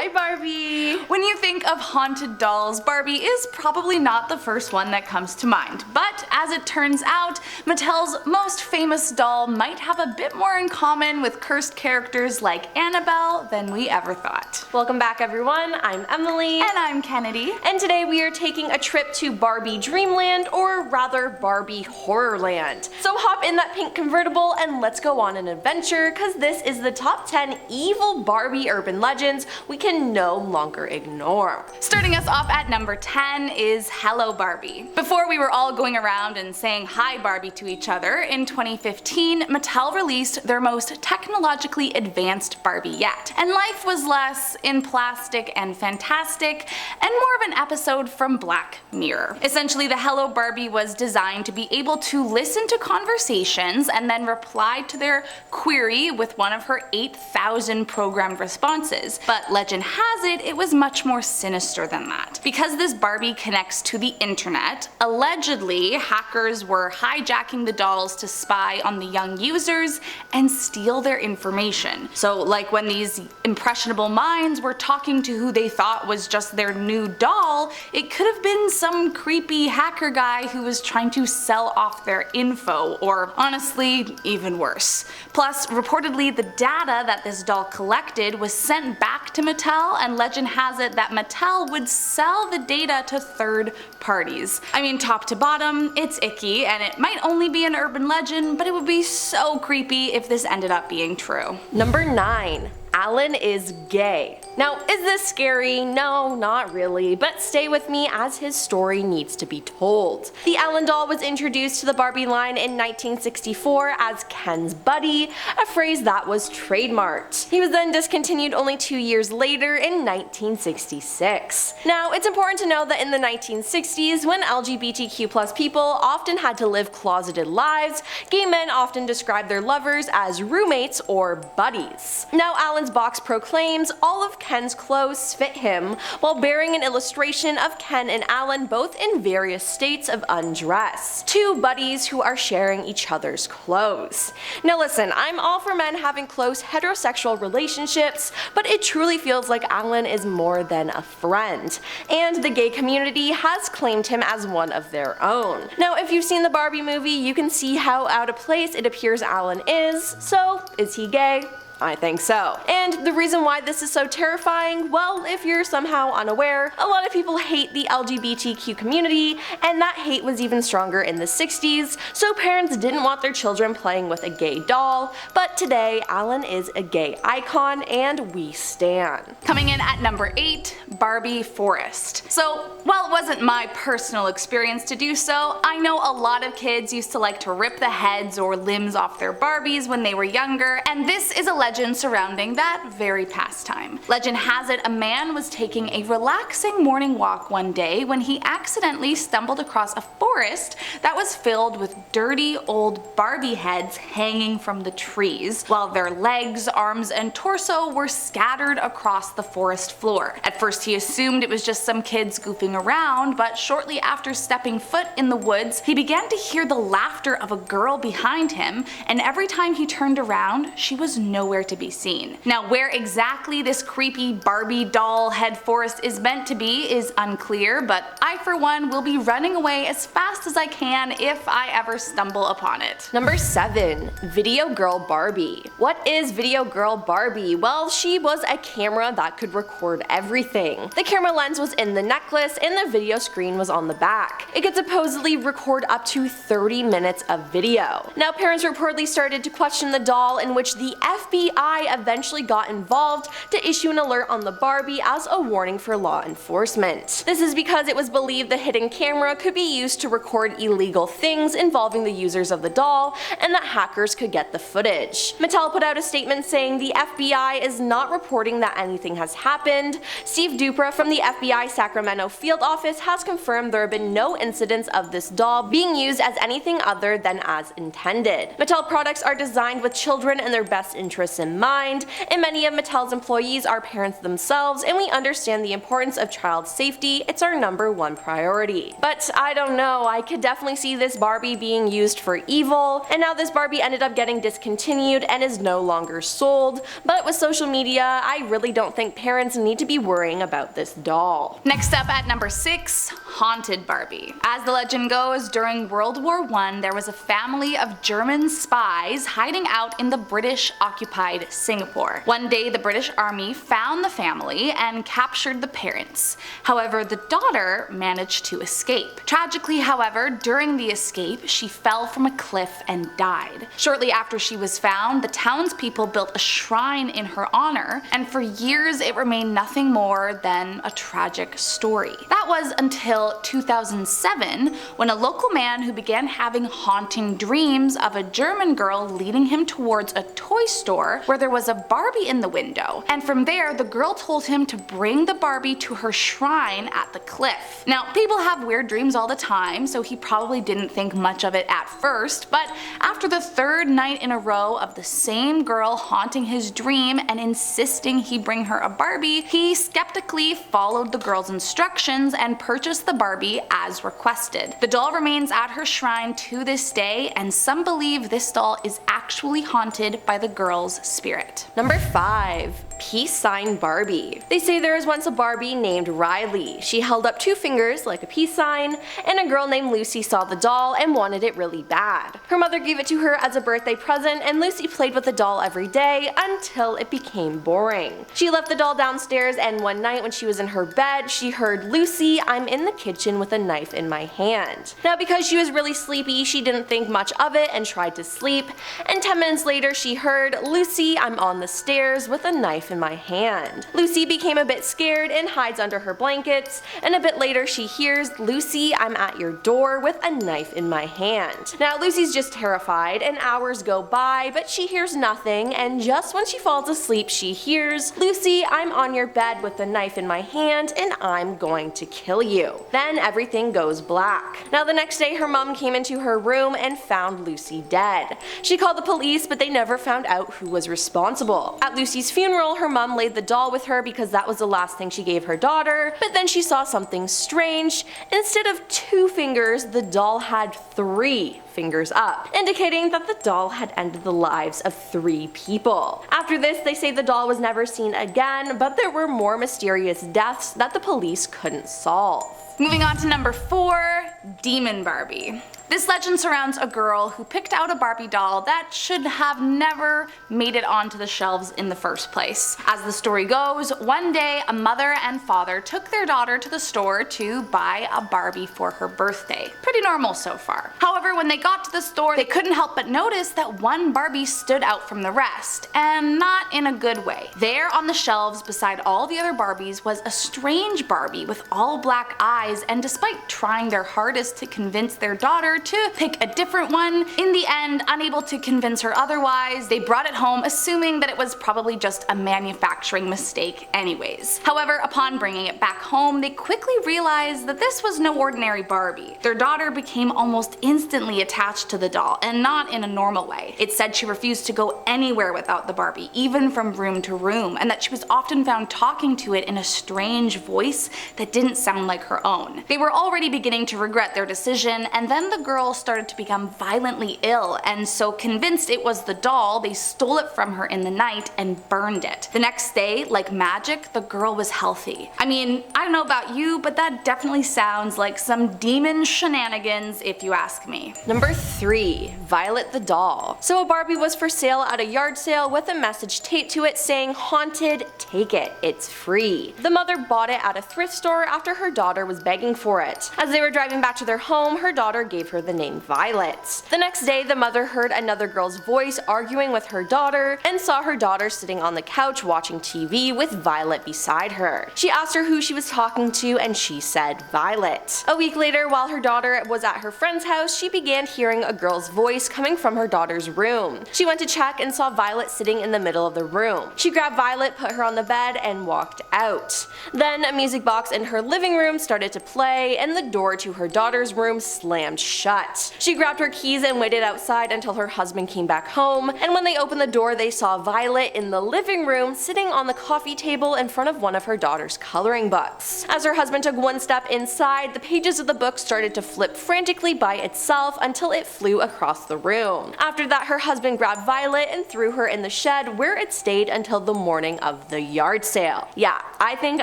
Hi, Barbie! When you think of haunted dolls, Barbie is probably not the first one that comes to mind. But as it turns out, Mattel's most famous doll might have a bit more in common with cursed characters like Annabelle than we ever thought. Welcome back, everyone. I'm Emily. And I'm Kennedy. And today we are taking a trip to Barbie Dreamland, or rather Barbie Horrorland. So hop in that pink convertible and let's go on an adventure, cause this is the top 10 evil Barbie urban legends we can no longer ignore. Starting us off at number 10 is Hello Barbie. Before we were all going around and saying hi Barbie to each other, in 2015 Mattel released their most technologically advanced Barbie yet. And life was less in plastic and fantastic and more of an episode from Black Mirror. Essentially, the Hello Barbie was designed to be able to listen to conversations and then reply to their query with one of her 8,000 programmed responses. But legend has it, it was much more sinister than that. Because this Barbie connects to the internet, allegedly hackers were hijacking the dolls to spy on the young users and steal their information. So like when these impressionable minds were talking to who they thought was just their new doll, it could have been some creepy hacker guy who was trying to sell off their info, or honestly, even worse. Plus, reportedly the data that this doll collected was sent back to Mattel, and legend has it that Mattel would sell the data to third parties. I mean, top to bottom, it's icky, and it might only be an urban legend, but it would be so creepy if this ended up being true. Number 9. Allan is gay. Now, is this scary? No, not really, but stay with me as his story needs to be told. The Allan doll was introduced to the Barbie line in 1964 as Ken's buddy, a phrase that was trademarked. He was then discontinued only 2 years later in 1966. Now, it's important to know that in the 1960s, when LGBTQ+ people often had to live closeted lives, gay men often described their lovers as roommates or buddies. Now, Allan's box proclaims all of Ken's clothes fit him, while bearing an illustration of Ken and Allan both in various states of undress. Two buddies who are sharing each other's clothes. Now listen, I'm all for men having close heterosexual relationships, but it truly feels like Allan is more than a friend, and the gay community has claimed him as one of their own. Now if you've seen the Barbie movie, you can see how out of place it appears Allan is, so is he gay? I think so. And the reason why this is so terrifying, well, if you're somehow unaware, a lot of people hate the LGBTQ community, and that hate was even stronger in the 60s, so parents didn't want their children playing with a gay doll, but today Allan is a gay icon and we stan. Coming in at number 8, Barbie Forest. So while it wasn't my personal experience to do so, I know a lot of kids used to like to rip the heads or limbs off their Barbies when they were younger, and this is a legend surrounding that very pastime. Legend has it a man was taking a relaxing morning walk one day when he accidentally stumbled across a forest that was filled with dirty old Barbie heads hanging from the trees, while their legs, arms, and torso were scattered across the forest floor. At first he assumed it was just some kids goofing around, but shortly after stepping foot in the woods, he began to hear the laughter of a girl behind him, and every time he turned around, she was nowhere to be seen. Now, where exactly this creepy Barbie doll head forest is meant to be is unclear, but I for one will be running away as fast as I can if I ever stumble upon it. Number 7. Video Girl Barbie. What is Video Girl Barbie? Well, she was a camera that could record everything. The camera lens was in the necklace and the video screen was on the back. It could supposedly record up to 30 minutes of video. Now, parents reportedly started to question the doll, in which the FBI eventually got involved to issue an alert on the Barbie as a warning for law enforcement. This is because it was believed the hidden camera could be used to record illegal things involving the users of the doll, and that hackers could get the footage. Mattel put out a statement saying the FBI is not reporting that anything has happened. Steve Dupra from the FBI Sacramento field office has confirmed there have been no incidents of this doll being used as anything other than as intended. Mattel products are designed with children and their best interests this in mind, and many of Mattel's employees are parents themselves, and we understand the importance of child safety. It's our #1 priority. But I don't know, I could definitely see this Barbie being used for evil, and now this Barbie ended up getting discontinued and is no longer sold. But with social media, I really don't think parents need to be worrying about this doll. Next up at number 6, Haunted Barbie. As the legend goes, during World War I, there was a family of German spies hiding out in the British-occupied Singapore. One day, the British Army found the family and captured the parents. However, the daughter managed to escape. Tragically, however, during the escape, she fell from a cliff and died. Shortly after she was found, the townspeople built a shrine in her honor, and for years it remained nothing more than a tragic story. That was until 2007, when a local man who began having haunting dreams of a German girl leading him towards a toy store where there was a Barbie in the window, and from there the girl told him to bring the Barbie to her shrine at the cliff. Now, people have weird dreams all the time, so he probably didn't think much of it at first, but after the 3rd night in a row of the same girl haunting his dream and insisting he bring her a Barbie, he skeptically followed the girl's instructions and purchased the Barbie as requested. The doll remains at her shrine to this day, and some believe this doll is actually haunted by the girl's spirit. Number 5. Peace sign Barbie. They say there was once a Barbie named Riley. She held up 2 fingers like a peace sign, and a girl named Lucy saw the doll and wanted it really bad. Her mother gave it to her as a birthday present, and Lucy played with the doll every day until it became boring. She left the doll downstairs, and one night when she was in her bed, she heard, "Lucy, I'm in the kitchen with a knife in my hand." Now, because she was really sleepy, she didn't think much of it and tried to sleep, and 10 minutes later she heard, "Lucy, I'm on the stairs with a knife in my hand." Lucy became a bit scared and hides under her blankets, and a bit later she hears, "Lucy, I'm at your door with a knife in my hand." Now Lucy's just terrified, and hours go by, but she hears nothing, and just when she falls asleep she hears, "Lucy, I'm on your bed with a knife in my hand, and I'm going to kill you." Then everything goes black. Now the next day her mom came into her room and found Lucy dead. She called the police, but they never found out who was responsible. At Lucy's funeral, her mom laid the doll with her because that was the last thing she gave her daughter, but then she saw something strange. Instead of 2 fingers, the doll had 3 fingers up, indicating that the doll had ended the lives of 3 people. After this, they say the doll was never seen again, but there were more mysterious deaths that the police couldn't solve. Moving on to number 4, Demon Barbie. This legend surrounds a girl who picked out a Barbie doll that should have never made it onto the shelves in the first place. As the story goes, one day a mother and father took their daughter to the store to buy a Barbie for her birthday. Pretty normal so far. However, when they got to the store, they couldn't help but notice that one Barbie stood out from the rest, and not in a good way. There on the shelves beside all the other Barbies was a strange Barbie with all black eyes, and despite trying their hardest to convince their daughter to pick a different one, in the end, unable to convince her otherwise, they brought it home assuming that it was probably just a manufacturing mistake anyways. However, upon bringing it back home, they quickly realized that this was no ordinary Barbie. Their daughter became almost instantly attached to the doll, and not in a normal way. It said she refused to go anywhere without the Barbie, even from room to room, and that she was often found talking to it in a strange voice that didn't sound like her own. They were already beginning to regret their decision, and then the girl started to become violently ill, and so convinced it was the doll, they stole it from her in the night and burned it. The next day, like magic, the girl was healthy. I mean, I don't know about you, but that definitely sounds like some demon shenanigans if you ask me. Number 3. Violet the doll. So a Barbie was for sale at a yard sale with a message taped to it saying, "Haunted, take it, it's free." The mother bought it at a thrift store after her daughter was begging for it. As they were driving back to their home, her daughter gave her the name Violet. The next day, the mother heard another girl's voice arguing with her daughter and saw her daughter sitting on the couch watching TV with Violet beside her. She asked her who she was talking to, and she said Violet. A week later, while her daughter was at her friend's house, she began hearing a girl's voice coming from her daughter's room. She went to check and saw Violet sitting in the middle of the room. She grabbed Violet, put her on the bed, and walked out. Then a music box in her living room started to play, and the door to her daughter's room slammed shut. shut. She grabbed her keys and waited outside until her husband came back home, and when they opened the door they saw Violet in the living room sitting on the coffee table in front of one of her daughter's coloring books. As her husband took one step inside, the pages of the book started to flip frantically by itself until it flew across the room. After that, her husband grabbed Violet and threw her in the shed, where it stayed until the morning of the yard sale. Yeah, I think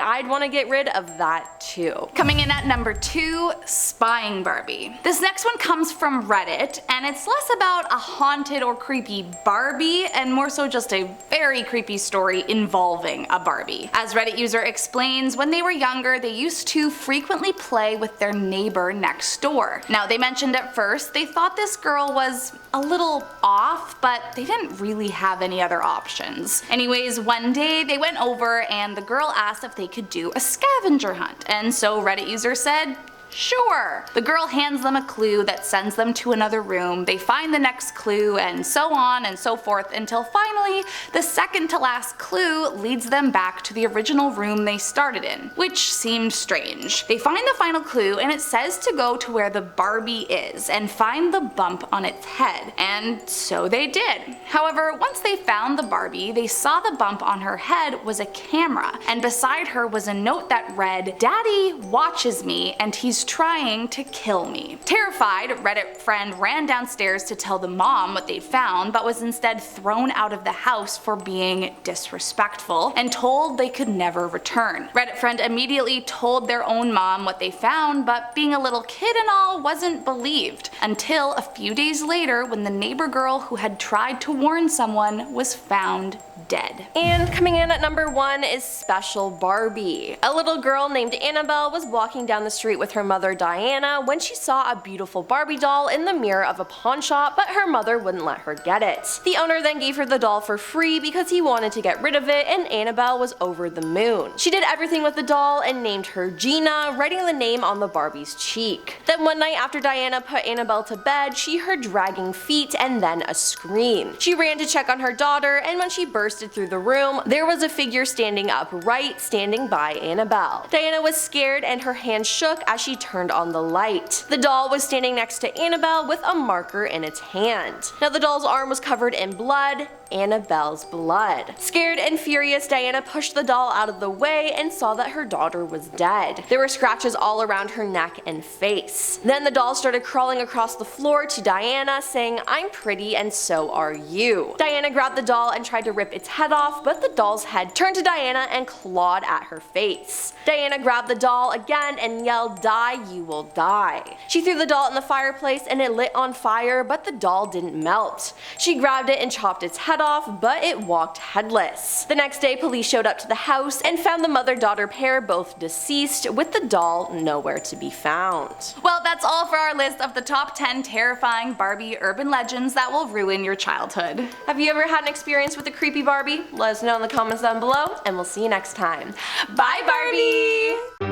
I'd want to get rid of that too. Coming in at number 2, spying Barbie. This next one comes from Reddit, and it's less about a haunted or creepy Barbie and more so just a very creepy story involving a Barbie. As Reddit user explains, when they were younger they used to frequently play with their neighbor next door. Now they mentioned at first they thought this girl was a little off, but they didn't really have any other options. Anyways, one day they went over and the girl asked if they could do a scavenger hunt, and so Reddit user said, sure. The girl hands them a clue that sends them to another room, they find the next clue, and so on and so forth until finally the second to last clue leads them back to the original room they started in, which seemed strange. They find the final clue and it says to go to where the Barbie is and find the bump on its head, and so they did. However, once they found the Barbie, they saw the bump on her head was a camera, and beside her was a note that read, "Daddy watches me and he's trying to kill me." Terrified, Reddit friend ran downstairs to tell the mom what they'd found, but was instead thrown out of the house for being disrespectful and told they could never return. Reddit friend immediately told their own mom what they found, but being a little kid and all, wasn't believed until a few days later when the neighbor girl who had tried to warn someone was found dead. And coming in at number 1 is Special Barbie. A little girl named Annabelle was walking down the street with her mother Diana when she saw a beautiful Barbie doll in the mirror of a pawn shop, but her mother wouldn't let her get it. The owner then gave her the doll for free because he wanted to get rid of it, and Annabelle was over the moon. She did everything with the doll and named her Gina, writing the name on the Barbie's cheek. Then one night after Diana put Annabelle to bed, she heard dragging feet and then a scream. She ran to check on her daughter, and when she bursted through the room, there was a figure standing upright, standing by Annabelle. Diana was scared and her hand shook as she turned on the light. The doll was standing next to Annabelle with a marker in its hand. Now the doll's arm was covered in blood, Annabelle's blood. Scared and furious, Diana pushed the doll out of the way and saw that her daughter was dead. There were scratches all around her neck and face. Then the doll started crawling across the floor to Diana, saying, "I'm pretty and so are you." Diana grabbed the doll and tried to rip its head off, but the doll's head turned to Diana and clawed at her face. Diana grabbed the doll again and yelled, "Die, you will die." She threw the doll in the fireplace and it lit on fire, but the doll didn't melt. She grabbed it and chopped its head off, but it walked headless. The next day, police showed up to the house and found the mother-daughter pair both deceased, with the doll nowhere to be found. Well, that's all for our list of the top 10 terrifying Barbie urban legends that will ruin your childhood. Have you ever had an experience with a creepy Barbie? Let us know in the comments down below, and we'll see you next time. Bye, Barbie!